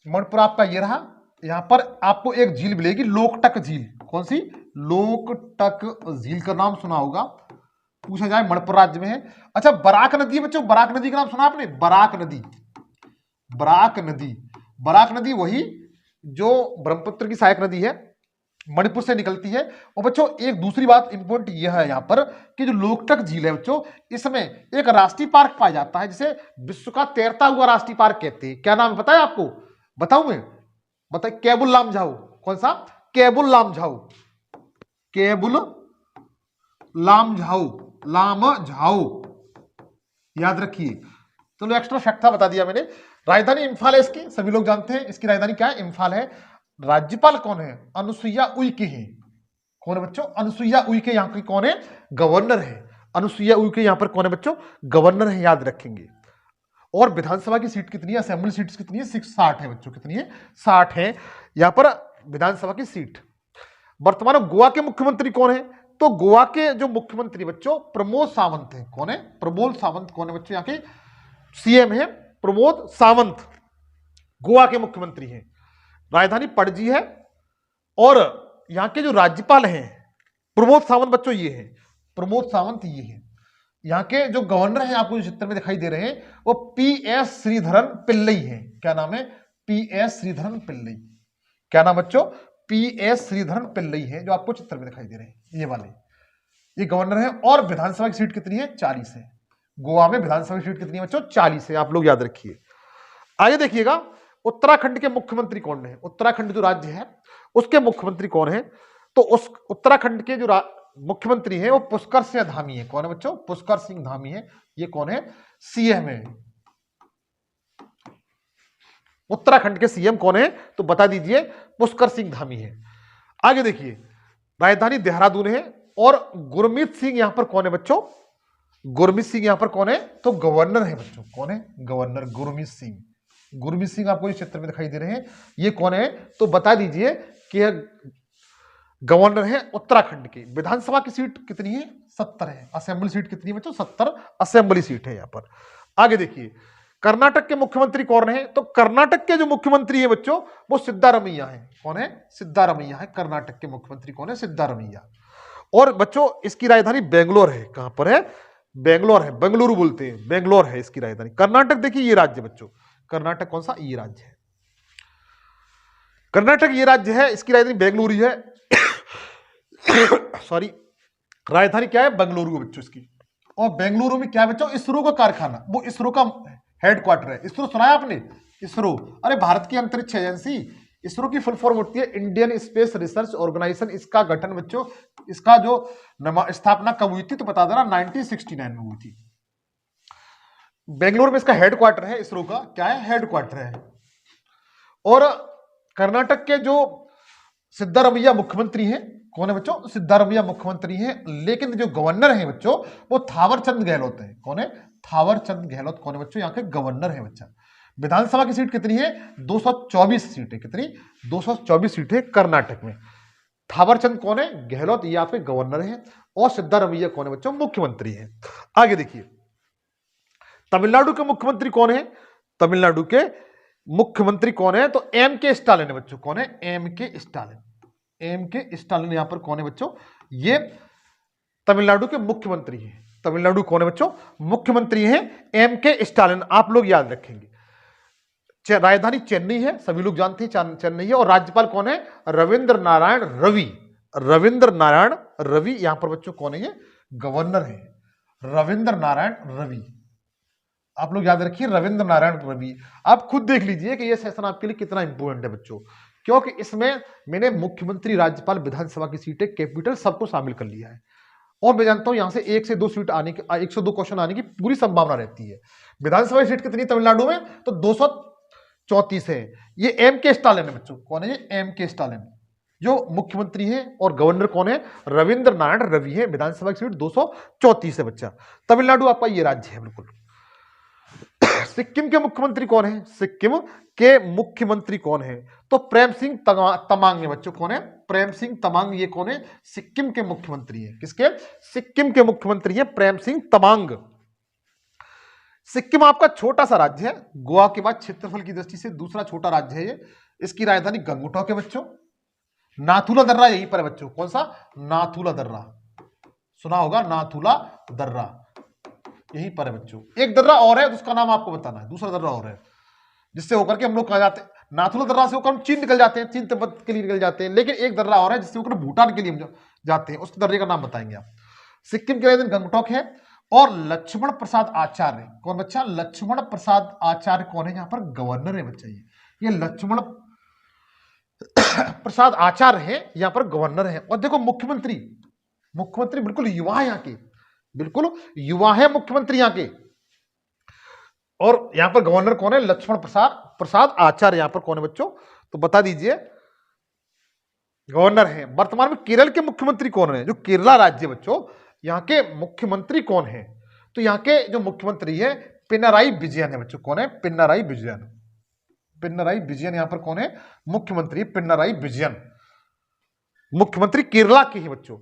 A: मणिपुर आपका ये रहा। यहां पर आपको एक झील मिलेगी, लोकटक झील। कौन सी? लोकटक झील का नाम सुना होगा, पूछा जाए, मणिपुर राज्य में है। अच्छा, बराक नदी है बच्चों। बराक नदी का नाम सुना आपने? बराक नदी। बराक नदी, बराक नदी वही जो ब्रह्मपुत्र की सहायक नदी है, मणिपुर से निकलती है। और बच्चों एक दूसरी बात इंपॉर्टेंट यह है यहां पर कि जो लोकटक झील है बच्चों, इसमें एक राष्ट्रीय पार्क पाया जाता है जिसे विश्व का तैरता हुआ राष्ट्रीय पार्क कहते हैं। क्या नाम है पता है आपको? बताऊं मैं? बताइए। केबुल लामझाऊ। कौन सा? केबुल लामझाऊ। केबुल लामझाऊ, लामझाऊ, याद रखिए। चलो एक्स्ट्रा फैक्ट था, बता दिया मैंने। राजधानी इंफाल है इसकी, सभी लोग जानते हैं। इसकी राजधानी क्या है? इंफाल है। राज्यपाल कौन है? अनुसुईया उइके हैं। कौन है बच्चों? अनुसुईया उइके यहां की कौन है? गवर्नर है। अनुसुईया उइके यहां पर कौन है बच्चों? गवर्नर है, याद रखेंगे। और विधानसभा की सीट कितनी है? असेंबली सीट्स कितनी है? 60 है बच्चों। कितनी है? 60 है यहां पर विधानसभा की सीट। वर्तमान में गोवा के मुख्यमंत्री कौन है? तो गोवा के जो मुख्यमंत्री बच्चों प्रमोद सावंत है। कौन है? प्रमोद सावंत कौन है बच्चों? यहाँ के सीएम है प्रमोद सावंत, गोवा के मुख्यमंत्री हैं। राजधानी पणजी है। और यहां के जो राज्यपाल हैं प्रमोद सावंत बच्चों ये हैं। प्रमोद सावंत ये हैं। यहां के जो गवर्नर हैं आपको जो चित्र में दिखाई दे रहे हैं वो पीएस श्रीधरन पिल्लई हैं। क्या नाम है? पीएस श्रीधरन पिल्लई। क्या नाम बच्चों? पीएस श्रीधरन पिल्लई है, जो आपको चित्र में दिखाई दे रहे हैं, ये वाले, ये गवर्नर है। और विधानसभा की सीट कितनी है? 40 है। गोवा में विधानसभा की सीट कितनी है बच्चों? 40 है, आप लोग याद रखिए। आगे देखिएगा, उत्तराखंड के मुख्यमंत्री कौन है? उत्तराखंड जो राज्य है उसके मुख्यमंत्री कौन है? तो उस उत्तराखंड के जो मुख्यमंत्री है वो पुष्कर सिंह धामी है। कौन है बच्चों? पुष्कर सिंह धामी है। ये कौन है? सीएम है। उत्तराखंड के सीएम कौन है? तो बता दीजिए, पुष्कर सिंह धामी है। आगे देखिए, राजधानी देहरादून है। और गुरमीत सिंह यहां पर कौन है बच्चों? गुरमीत सिंह यहां पर कौन है? तो गवर्नर है बच्चों। कौन है? गवर्नर गुरमीत सिंह। गुरमीत सिंह आपको इस चित्र में दिखाई दे रहे हैं। ये कौन है? तो बता दीजिए कि यह गवर्नर है उत्तराखंड के। विधानसभा की सीट कितनी है? 70 है। असेंबली सीट कितनी है बच्चों? 70 असेंबली सीट है यहां पर। आगे देखिए, कर्नाटक के मुख्यमंत्री कौन है? तो कर्नाटक के जो मुख्यमंत्री है बच्चों वो सिद्धारमैया है। कौन है? सिद्धारमैया है। कर्नाटक के मुख्यमंत्री कौन है? सिद्धारमैया। और बच्चों इसकी राजधानी बेंगलोर है। कहां पर है? बेंगलोर है। बेंगलुरु बोलते हैं, बेंगलोर है इसकी राजधानी। कर्नाटक देखिए ये राज्य बच्चों, कर्नाटक कौन सा? ये राज्य है कर्नाटक। ये राज्य है, इसकी राजधानी बेंगलुरु है। सॉरी, राजधानी क्या है? बेंगलुरु बच्चों इसकी। और बेंगलुरु में क्या है बच्चों? इसरो का कारखाना, वो इसरो का हेडक्वार्टर है। इसरो सुना है आपने? इसरो, अरे भारत की अंतरिक्ष एजेंसी। इसरो की फुल फॉर्म होती है इंडियन स्पेस रिसर्च ऑर्गेनाइजेशन। इसका गठन बच्चों, इसका जो स्थापना कब हुई थी तो बता देना, 1969 में हुई थी। बेंगलुरु में इसका हेडक्वार्टर है। इसरो का क्या है? हेडक्वार्टर है। और कर्नाटक के जो सिद्धारमैया मुख्यमंत्री हैं, कौन है बच्चों? सिद्धारमैया मुख्यमंत्री हैं। लेकिन जो गवर्नर है बच्चों वो थावरचंद गहलोत है। कौन है? थावरचंद गहलोत कौन है बच्चों? यहाँ के गवर्नर है बच्चा। विधानसभा की सीट कितनी है? 224 सीटें। कितनी? 224 सीटें कर्नाटक में। थावरचंद कौन है? गहलोत, ये आपके गवर्नर है। और सिद्धारमैया कौन है बच्चों? मुख्यमंत्री है। आगे देखिए, तमिलनाडु के मुख्यमंत्री कौन है? तमिलनाडु के मुख्यमंत्री कौन है? तो एम के स्टालिन है बच्चों। कौन है? एम के स्टालिन। एम के स्टालिन यहां पर कौन है बच्चों? ये तमिलनाडु के मुख्यमंत्री हैं। तमिलनाडु कौन है बच्चों? मुख्यमंत्री हैं एम के स्टालिन। आप लोग याद रखेंगे। राजधानी चेन्नई है, सभी लोग जानते हैं चेन्नई है। और राज्यपाल कौन है? रविंद्र नारायण रवि। रविंद्र नारायण रवि यहां पर बच्चों कौन है? ये गवर्नर है, रविंद्र नारायण रवि। आप लोग याद रखिए, रविंद्र नारायण रवि। आप खुद देख लीजिए कि यह सेशन आपके लिए कितना इंपोर्टेंट है बच्चों, क्योंकि इसमें मैंने मुख्यमंत्री, राज्यपाल, विधानसभा की सीटें, कैपिटल सबको शामिल कर लिया है। और मैं जानता हूं यहां से 1 से 2 सीट आने की, 1 से 2 क्वेश्चन आने की पूरी संभावना रहती है। विधानसभा की सीट कितनी तमिलनाडु में? तो 234 है। ये एम के स्टालिन है बच्चों। कौन है ये? एम के स्टालिन जो मुख्यमंत्री है। और गवर्नर कौन है? रविंद्र नारायण रवि है। विधानसभा की सीट 234 है बच्चा। तमिलनाडु आपका ये राज्य है बिल्कुल। सिक्किम के मुख्यमंत्री कौन है? सिक्किम के मुख्यमंत्री कौन है? तो प्रेम सिंह तमांग है बच्चों। कौन है? प्रेम सिंह तमांग। ये कौन है? सिक्किम के मुख्यमंत्री है। किसके? सिक्किम के मुख्यमंत्री है प्रेम सिंह तमांग। सिक्किम आपका छोटा सा राज्य है, गोवा के बाद क्षेत्रफल की दृष्टि से दूसरा छोटा राज्य है ये। इसकी राजधानी गंगटोक है बच्चों। नाथुला दर्रा यहीं पर है बच्चों। कौन सा? नाथुला दर्रा, सुना होगा, नाथुला दर्रा यहीं पर है बच्चों। एक दर्रा और है, उसका नाम आपको बताना है। दूसरा दर्रा और है जिससे होकर के हम लोग कहा जाते हैं, नाथुला दर्रा से होकर हम चीन निकल जाते हैं, चीन तिब्बत के लिए निकल जाते हैं। लेकिन एक दर्रा और है जिससे होकर भूटान के लिए हम जाते हैं, उस दर्रे का नाम बताएंगे आप। सिक्किम के राजधानी गंगटोक है। और लक्ष्मण प्रसाद आचार्य कौन बच्चा? लक्ष्मण प्रसाद आचार्य कौन है? यहाँ पर गवर्नर है बच्चा। ये लक्ष्मण प्रसाद आचार्य है, यहाँ पर गवर्नर है। और देखो मुख्यमंत्री, मुख्यमंत्री बिल्कुल युवा है यहाँ के, बिल्कुल युवा है मुख्यमंत्री यहाँ के। और यहां पर गवर्नर कौन है? लक्ष्मण प्रसाद आचार्य। यहां पर कौन है बच्चों? तो बता दीजिए, गवर्नर है। वर्तमान में केरल के मुख्यमंत्री कौन है? जो केरला राज्य बच्चों, यहां के मुख्यमंत्री कौन है? तो यहां के जो मुख्यमंत्री है पिनराई विजयन है बच्चों। कौन है? पिनराई विजयन। पिनराई विजयन यहां पर कौन है? मुख्यमंत्री पिनराई विजयन। मुख्यमंत्री केरला के हैं बच्चों,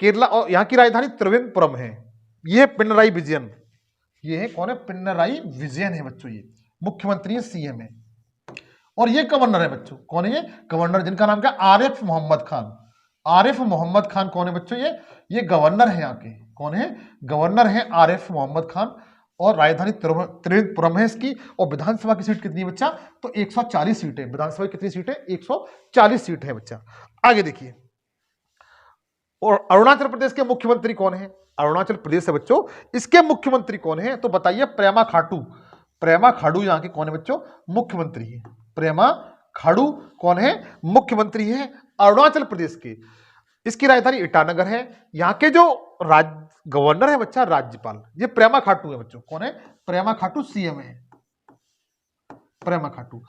A: केरला। और यहां की राजधानी त्रिवेंद्रपुरम है। यह पिनराई विजयन, ये है कौन है? पिनराई विजयन है बच्चों। ये मुख्यमंत्री है, सीएम है। और ये गवर्नर है बच्चों। कौन है ये? गवर्नर, जिनका नाम क्या? आरिफ मोहम्मद खान। आरिफ मोहम्मद खान कौन है बच्चों? ये गवर्नर है यहाँ के। कौन है? गवर्नर है आरिफ मोहम्मद खान। और राजधानी त्रिवेंद्रपुरम है इसकी। और विधानसभा की सीट कितनी है बच्चा? तो 140 सीटें। विधानसभा की कितनी सीटें? 140 सीट है बच्चा। आगे देखिए, और अरुणाचल प्रदेश के मुख्यमंत्री कौन है? अरुणाचल प्रदेश है बच्चों, इसके मुख्यमंत्री कौन है? तो बताइए, प्रेमा खाटू। प्रेमा खाड़ू यहाँ के कौन है बच्चों? मुख्यमंत्री है। प्रेमा खाड़ू कौन है? मुख्यमंत्री है अरुणाचल प्रदेश के। इसकी राजधानी ईटानगर है। यहाँ के जो गवर्नर है बच्चा राज्यपाल, ये प्रेमा खाटू है बच्चों। कौन है? प्रेमा खाटू सीएम है। प्रेमा खाटू।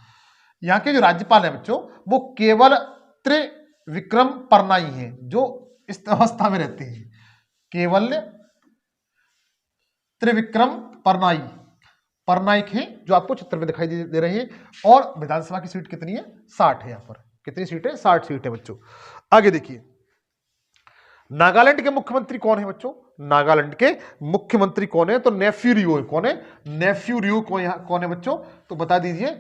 A: यहाँ के जो राज्यपाल है बच्चों वो केवल त्रिविक्रम परनाई है, जो इस अवस्था में रहते हैं। केवल त्रिविक्रम परनाइक है, जो आपको चित्र में दिखाई दे रहे हैं। और विधानसभा की सीट कितनी है? 60 है। यहाँ पर कितनी सीट है? 60 सीट है बच्चों। आगे देखिए, नागालैंड के मुख्यमंत्री कौन है बच्चों? नागालैंड के मुख्यमंत्री कौन है? तो नेफ्यू रियो है। कौन है? नेफ्यू रियो कौन है बच्चों? तो बता दीजिए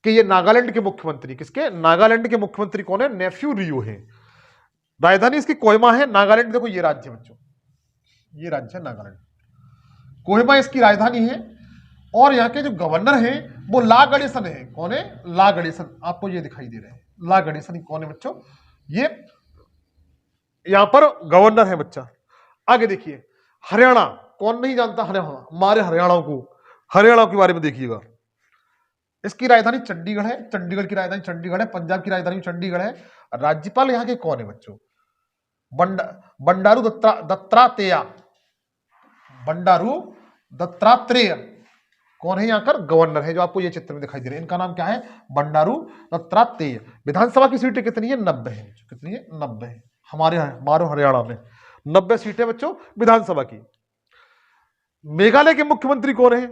A: कि ये नागालैंड के मुख्यमंत्री, किसके? नागालैंड के मुख्यमंत्री कौन है? नेफ्यू रियो है। राजधानी इसकी कोहिमा है। नागालैंड देखो ये राज्य है बच्चों, ये राज्य है नागालैंड। कोहिमा इसकी राजधानी है। और यहाँ के जो गवर्नर हैं वो ला गणेशन है। कौन है? ला गणेशन। आपको ये दिखाई दे रहे हैं, ला गणेशन कौन है बच्चों? ये यहां पर गवर्नर है बच्चा। आगे देखिए, हरियाणा, कौन नहीं जानता हरियाणा? हमारे हरियाणा के बारे में देखिएगा। इसकी राजधानी चंडीगढ़ है। चंडीगढ़ की राजधानी चंडीगढ़ है। पंजाब की राजधानी चंडीगढ़ है। राज्यपाल यहाँ के कौन है बच्चों? बंडारू दत्तात्रेय। बंडारू दत्तात्रेय कौन है? यहाँ कर गवर्नर है, जो आपको ये चित्र में दिखाई दे रहे हैं। इनका नाम क्या है? बंडारू दत्तात्रेय। विधानसभा की सीटें कितनी है? 90 है। कितनी है? 90 है। हमारे हरियाणा में 90 सीटें बच्चों विधानसभा की। मेघालय के मुख्यमंत्री कौन है?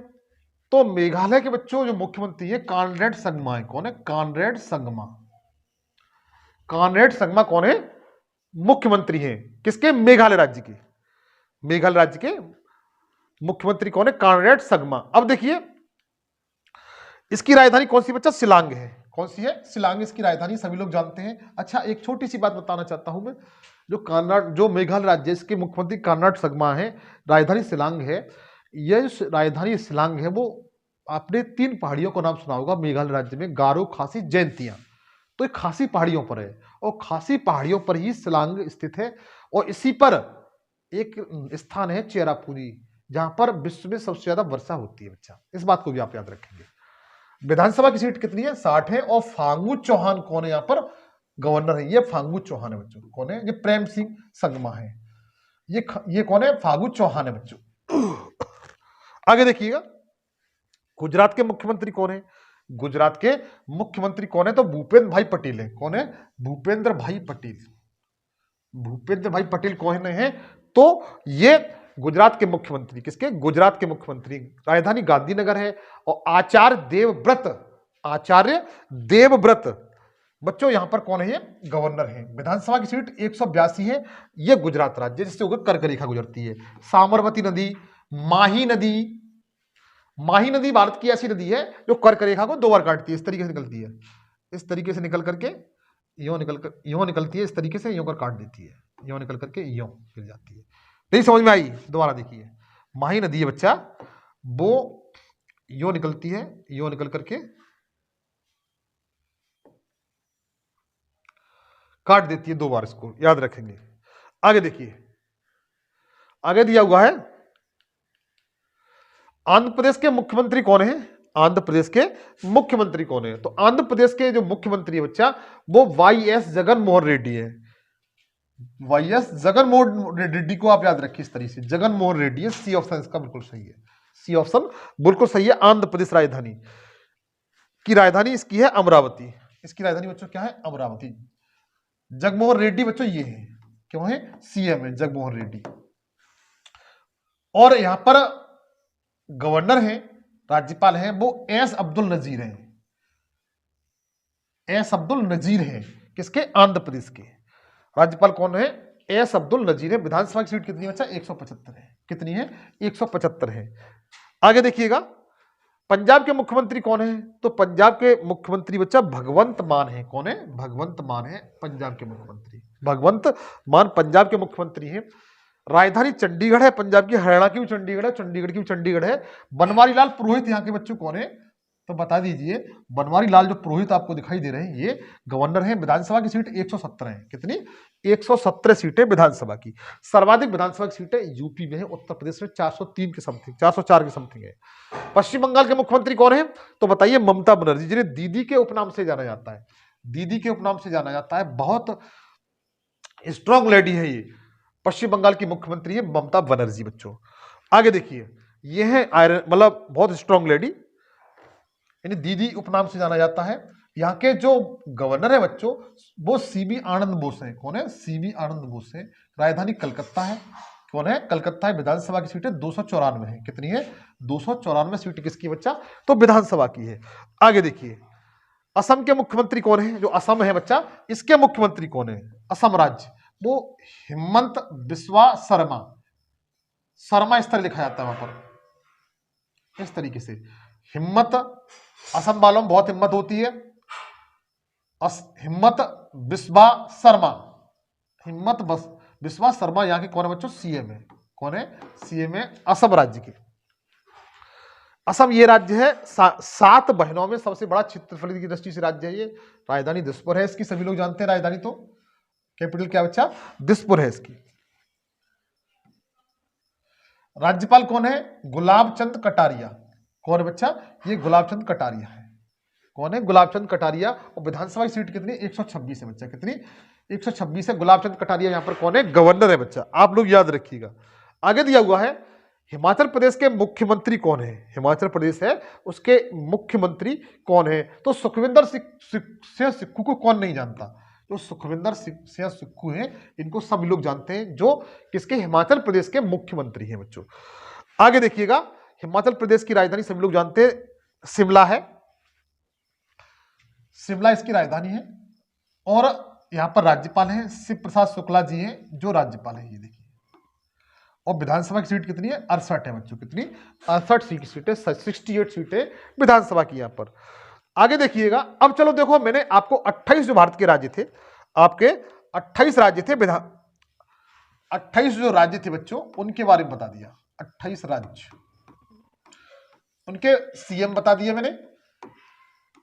A: तो मेघालय के बच्चों जो मुख्यमंत्री है कॉनरेड संगमा है। कौन है? कॉनरेड संगमा। कॉनरेड संगमा कौन है? मुख्यमंत्री है किसके? मेघालय राज्य के। मेघालय राज्य के मुख्यमंत्री कौन है? कॉनरेड संगमा। अब देखिए, इसकी राजधानी कौन सी बच्चा? शिलांग है। कौन सी है? शिलांग इसकी राजधानी, सभी लोग जानते हैं। अच्छा, एक छोटी सी बात बताना चाहता हूं मैं, जो मेघालय राज्य, इसके मुख्यमंत्री कॉनरेड संगमा है, राजधानी शिलांग है। यह जो राजधानी शिलांग है वो, आपने 3 पहाड़ियों का नाम सुना होगा मेघालय राज्य में, गारो, खासी, जैंतिया। तो ये खासी पहाड़ियों पर है, और खासी पहाड़ियों पर ही शिलांग स्थित है। और इसी पर एक स्थान है चेरापूंजी, जहां पर विश्व में सबसे ज्यादा वर्षा होती है बच्चा। इस बात को भी आप याद रखेंगे। विधानसभा की सीट कितनी है? 60 है। और फागू चौहान कौन है? यहाँ पर गवर्नर है। ये फागू चौहान है बच्चों। कौन है? ये प्रेम सिंह संगमा है। ये कौन है? फागू चौहान है बच्चों। आगे देखिएगा, गुजरात के मुख्यमंत्री कौन है? गुजरात के मुख्यमंत्री कौन है? तो भूपेंद्र भाई पटेल है। कौन है? भूपेंद्र भाई पटेल। भूपेंद्र भाई पटेल कौन है? तो ये गुजरात के मुख्यमंत्री, किसके? गुजरात के मुख्यमंत्री। राजधानी गांधीनगर है। और आचार्य देवव्रत बच्चों यहां पर कौन है? ये गवर्नर है। विधानसभा की सीट 182 है। ये गुजरात राज्य, जिससे होकर कर्क रेखा गुजरती है। साबरमती नदी, माही नदी भारत की ऐसी नदी है जो कर्क रेखा को 2 बार काटती है। इस तरीके से निकलती है, इस तरीके से निकल करके यूं निकलती है, इस तरीके से यूं कर काट देती है, यूं निकल करके यूं गिर जाती है। नहीं समझ में आई? दोबारा देखिए, माही नदी है बच्चा, वो यूं निकलती है, यूं निकल करके काट देती है 2 बार। इसको याद रखेंगे। आगे देखिए, आगे दिया हुआ है, आंध्र प्रदेश के मुख्यमंत्री कौन है? आंध्र प्रदेश के मुख्यमंत्री कौन है? तो आंध्र प्रदेश के जो मुख्यमंत्री है बच्चा, वो वाईएस जगनमोहन रेड्डी है। वाईएस जगनमोहन रेड्डी को आप याद रखिए इस तरीके से, जगनमोहन रेड्डी है। सी ऑप्शन इसका बिल्कुल सही है। सी ऑप्शन बिल्कुल सही है। आंध्र प्रदेश राजधानी की राजधानी इसकी है अमरावती। इसकी राजधानी बच्चों क्या है? अमरावती। जगनमोहन रेड्डी बच्चों ये है, क्यों है? सीएम है जगनमोहन रेड्डी। और यहां पर गवर्नर है, राज्यपाल है, वो एस अब्दुल नजीर है। एस अब्दुल नजीर है किसके? आंध्र प्रदेश के। राज्यपाल कौन है? एस अब्दुल नजीर है। विधानसभा की सीट कितनी है बच्चा? 175 है। कितनी है? 175 है। आगे देखिएगा, पंजाब के मुख्यमंत्री कौन है? तो पंजाब के मुख्यमंत्री बच्चा भगवंत मान है। कौन है? भगवंत मान है पंजाब के मुख्यमंत्री। भगवंत मान पंजाब के मुख्यमंत्री हैं। राजधानी चंडीगढ़ है पंजाब की। हरियाणा की भी चंडीगढ़ है, चंडीगढ़ की भी चंडीगढ़ है। बनवारी लाल पुरोहित यहाँ के बच्चों कौन है? तो बता दीजिए, बनवारी लाल जो पुरोहित आपको दिखाई दे रहे हैं, ये गवर्नर है। विधानसभा की सीट 170 है। कितनी? 117 सीटें विधानसभा की। सर्वाधिक विधानसभा की सीटें यूपी में है, उत्तर प्रदेश में 403 के समथिंग, 404 के समथिंग है। पश्चिम बंगाल के मुख्यमंत्री कौन है? तो बताइए, ममता बनर्जी, जिन्हें दीदी के उपनाम से जाना जाता है, दीदी के उपनाम से जाना जाता है। बहुत स्ट्रांग लेडी है ये, पश्चिम बंगाल की मुख्यमंत्री है ममता बनर्जी बच्चों। आगे देखिए, ये है आयरन, मतलब बहुत स्ट्रांग लेडी, यानी दीदी उपनाम से जाना जाता है। यहाँ के जो गवर्नर है बच्चों, वो सीबी आनंद बोस है। कौन है? सीबी आनंद बोस है। राजधानी कलकत्ता है। कौन है? कलकत्ता है। विधानसभा की सीटें 294 है। कितनी है? 294 सीट किसकी बच्चा? तो विधानसभा की है। आगे देखिए, असम के मुख्यमंत्री कौन है? जो असम है बच्चा, इसके मुख्यमंत्री कौन है? असम राज्य, वो हिमंत बिस्वा शर्मा। शर्मा इस तरह लिखा जाता है वहां पर, इस तरीके से हिम्मत। असम वालों में बहुत हिम्मत होती है। हिम्मत बिस्वा शर्मा, हिम्मत बिस्वा शर्मा यहाँ के कौन है बच्चों? सीएम है। कौन है? सीएम है असम राज्य के। असम ये राज्य है 7 बहनों में सबसे बड़ा क्षेत्रफल की दृष्टि से राज्य है ये। राजधानी दिसपुर है इसकी, सभी लोग जानते हैं राजधानी। तो कैपिटल क्या बच्चा? दिसपुर है इसकी। राज्यपाल कौन है? गुलाब चंद कटारिया। कौन है बच्चा? ये गुलाब चंद कटारिया है। कौन है? गुलाब चंद कटारिया। और विधानसभा की सीट कितनी? 126 है बच्चा। कितनी? 126 है। गुलाब चंद कटारिया यहाँ पर कौन है? गवर्नर है बच्चा, आप लोग याद रखिएगा। आगे दिया हुआ है, हिमाचल प्रदेश के मुख्यमंत्री कौन है? हिमाचल प्रदेश है, उसके मुख्यमंत्री कौन है? तो सुखविंदर सिंह सुक्खू को कौन नहीं जानता? जो सुखविंदर सिंह सुक्खू हैं, इनको सब लोग जानते हैं, जो किसके? हिमाचल प्रदेश के मुख्यमंत्री हैं बच्चों। आगे देखिएगा, हिमाचल प्रदेश की राजधानी सभी लोग जानते हैं, शिमला है। शिमला इसकी राजधानी है। और यहां पर राज्यपाल हैं शिव प्रसाद शुक्ला जी हैं, जो राज्यपाल हैं, ये देखिए। और विधानसभा की सीट कितनी है? 68 है बच्चों। कितनी? 68 सीटें, 68 सीटें विधानसभा की यहां पर। आगे देखिएगा, अब चलो देखो, मैंने आपको 28 जो भारत के राज्य थे, आपके 28 राज्य थे, 28 जो राज्य थे बच्चों, उनके बारे में बता दिया। 28 राज्य, उनके सीएम बता दिए मैंने,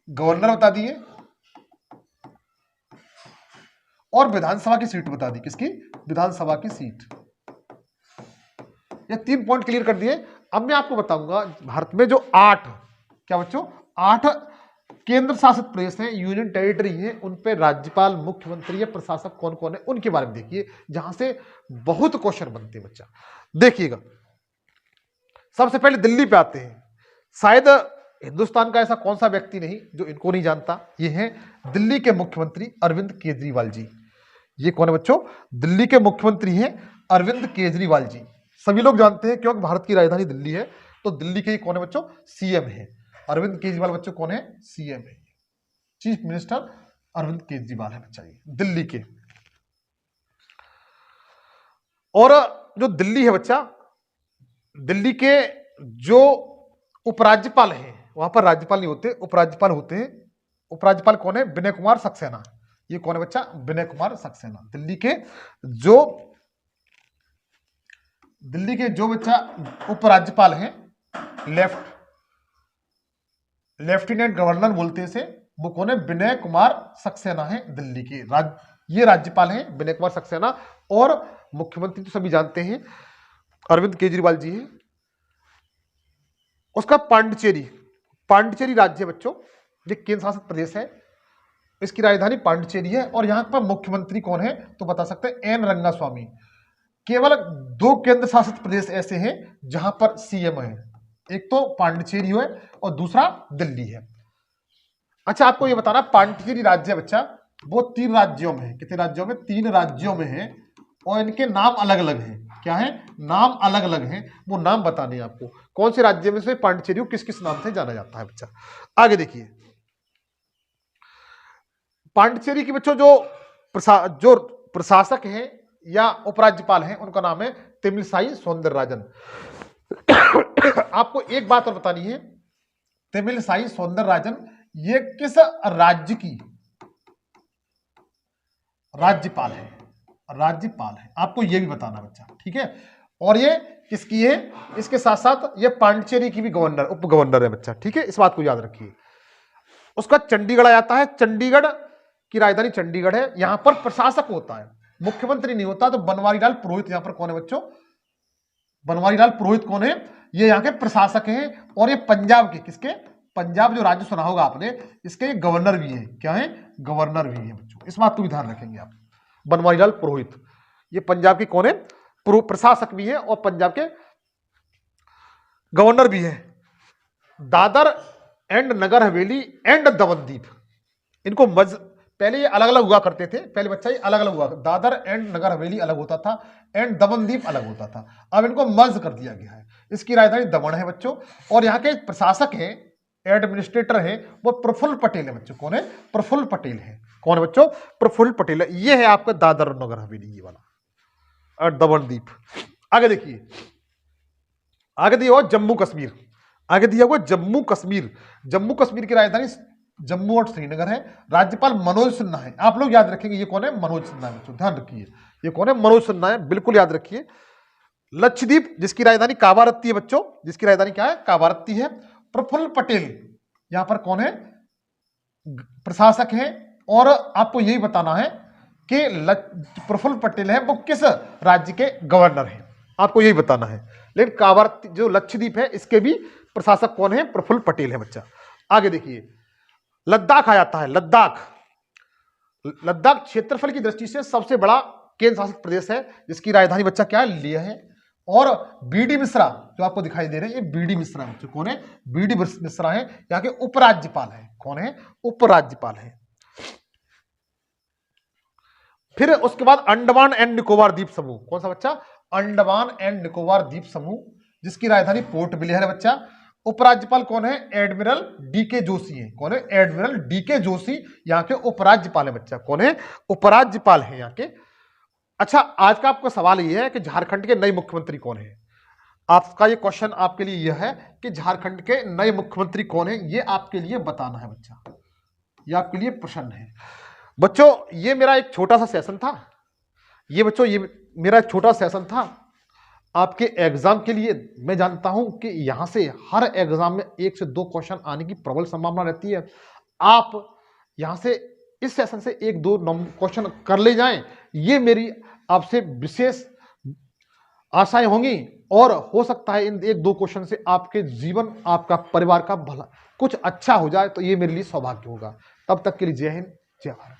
A: गवर्नर बता दिए, और विधानसभा की सीट बता दी। किसकी? विधानसभा की सीट। ये 3 पॉइंट क्लियर कर दिए। अब मैं आपको बताऊंगा, भारत में जो 8, क्या बच्चों? 8 केंद्र शासित प्रदेश हैं, यूनियन टेरिटरी हैं, उन पे राज्यपाल, मुख्यमंत्री या प्रशासक कौन कौन है, उनके बारे में देखिए, जहां से बहुत क्वेश्चन बनते हैं बच्चा। देखिएगा, सबसे पहले दिल्ली पे आते हैं। शायद हिंदुस्तान का ऐसा कौन सा व्यक्ति नहीं जो इनको नहीं जानता। ये हैं दिल्ली के मुख्यमंत्री अरविंद केजरीवाल जी। ये कौन है बच्चों? दिल्ली के मुख्यमंत्री हैं अरविंद केजरीवाल जी। सभी लोग जानते हैं, क्योंकि भारत की राजधानी दिल्ली है, तो दिल्ली के कौन है बच्चों? सीएम है अरविंद केजरीवाल बच्चों। कौन है? सीएम है, चीफ मिनिस्टर अरविंद केजरीवाल है बच्चा, ये दिल्ली के। और जो दिल्ली है बच्चा, दिल्ली के जो उपराज्यपाल हैं, वहां पर राज्यपाल नहीं होते, उपराज्यपाल होते हैं। उपराज्यपाल कौन है? विनय कुमार सक्सेना। ये कौन है बच्चा? विनय कुमार सक्सेना। दिल्ली के जो बच्चा उपराज्यपाल हैं, लेफ्टिनेंट गवर्नर बोलते हैं इसे, वो कौन है? विनय कुमार सक्सेना है दिल्ली के। ये राज्यपाल हैं विनय कुमार सक्सेना। और मुख्यमंत्री तो सभी जानते हैं, अरविंद केजरीवाल जी हैं। उसका पांडिचेरी राज्य है बच्चों, ये केंद्र शासित प्रदेश है, इसकी राजधानी पांडिचेरी है। और यहां पर मुख्यमंत्री कौन है? तो बता सकते हैं, एन रंगास्वामी। केवल 2 केंद्र शासित प्रदेश ऐसे हैं जहां पर सीएम है, एक तो पांडिचेरी है और दूसरा दिल्ली है। अच्छा, आपको यह बताना, पांडिचेरी राज्य है बच्चा, वो 3 राज्यों में है। कितने राज्यों में? 3 राज्यों में है, और इनके नाम अलग अलग हैं। क्या है? नाम अलग अलग हैं। वो नाम बताने आपको, कौन से राज्य में से पांडिचेरी को किस किस नाम से जाना जाता है बच्चा। आगे देखिए, पांडिचेरी के बच्चों जो प्रशासक हैं या उपराज्यपाल हैं, उनका नाम है तमिलसाई सौंदरराजन। आपको एक बात और बतानी है, तमिलसाई सौंदरराजन ये किस राज्य की राज्यपाल है? आपको ये भी बताना बच्चा, ठीक है। और ये किसकी है? इसके साथ साथ ये पांडिचेरी की भी उप गवर्नर है बच्चा, ठीक है, इस बात को याद रखिए। उसका चंडीगढ़ आ जाता है, चंडीगढ़ की राजधानी चंडीगढ़ है। यहां पर प्रशासक होता है, मुख्यमंत्री नहीं होता तो बनवारी लाल पुरोहित यहां पर कौन है बच्चों? बनवारी लाल पुरोहित कौन है? ये यहाँ के प्रशासक हैं और ये पंजाब के, किसके? पंजाब जो राज्य सुना होगा आपने, इसके गवर्नर भी है। क्या है? गवर्नर भी है बच्चों, इस बात को भी ध्यान रखेंगे आप। बनवारी लाल पुरोहित ये पंजाब के कौन है? प्रशासक भी है और पंजाब के गवर्नर भी है। दादर एंड नगर हवेली एंड दमनदीप, इनको पहले ये अलग अलग हुआ करते थे। पहले बच्चा ये अलग अलग हुआ, दादर एंड नगर हवेली अलग होता था, एंड दमनदीप अलग होता था। अब इनको मर्ज कर दिया गया है। इसकी राजधानी दमन है बच्चों, और यहाँ के प्रशासक हैं, एडमिनिस्ट्रेटर है, वो प्रफुल्ल पटेल है बच्चों। कौन है? प्रफुल्ल पटेल है। कौन है बच्चों? प्रफुल्ल पटेल है। ये है आपका दादर और नगर हवेली, ये वाला, और दमनदीप। आगे देखिए, आगे दिया हुआ जम्मू कश्मीर, आगे दिया हुआ जम्मू कश्मीर। जम्मू कश्मीर की राजधानी जम्मू और श्रीनगर है। राज्यपाल मनोज सिन्हा है। आप लोग याद रखेंगे ये कौन है? मनोज सिन्हा है बच्चों, ध्यान रखिए ये कौन है? मनोज सिन्हा है, बिल्कुल याद रखिए। लक्षद्वीप जिसकी राजधानी कावारत्ती है बच्चों, जिसकी राजधानी क्या है? कावारत्ती है। प्रफुल्ल पटेल यहां पर कौन है? प्रशासक है। और आपको यही बताना है कि प्रफुल्ल पटेल है वो किस राज्य के गवर्नर है, आपको यही बताना है। लेकिन कावारत्ती जो लक्षद्वीप है इसके भी प्रशासक कौन है? प्रफुल्ल पटेल है बच्चा। आगे देखिए, लद्दाख आ जाता है। लद्दाख, लद्दाख क्षेत्रफल की दृष्टि से सबसे बड़ा केंद्र शासित प्रदेश है, जिसकी राजधानी बच्चा क्या है? लेह है। और बीडी मिश्रा जो आपको दिखाई दे रहे हैं, ये बीडी मिश्रा है। कौन है? बीडी मिश्रा है, यहाँ के उपराज्यपाल है। कौन है? उपराज्यपाल है। फिर उसके बाद अंडमान एंड निकोबार द्वीप समूह, कौन सा बच्चा? अंडमान एंड निकोबार द्वीप समूह, जिसकी राजधानी पोर्ट ब्लेयर है बच्चा। उपराज्यपाल कौन है? एडमिरल डीके जोशी है। कौन है? एडमिरल डीके जोशी यहाँ के उपराज्यपाल है बच्चा। कौन है? उपराज्यपाल है यहाँ के। अच्छा, आज का आपका सवाल यह है कि झारखंड के नए मुख्यमंत्री कौन है? आपका ये क्वेश्चन आपके लिए यह है कि झारखंड के नए मुख्यमंत्री कौन है, ये आपके लिए बताना है बच्चा। ये आपके लिए प्रश्न है बच्चों। ये मेरा एक छोटा सा सेशन था, ये बच्चों ये मेरा एक छोटा सेशन था आपके एग्जाम के लिए। मैं जानता हूं कि यहां से हर एग्जाम में 1 से 2 क्वेश्चन आने की प्रबल संभावना रहती है। आप यहां से इस सेशन से 1-2 क्वेश्चन कर ले जाएं, ये मेरी आपसे विशेष आशाएं होंगी। और हो सकता है इन 1-2 क्वेश्चन से आपके जीवन, आपका परिवार का भला कुछ अच्छा हो जाए, तो ये मेरे लिए सौभाग्य होगा। तब तक के लिए जय हिंद, जय भारत।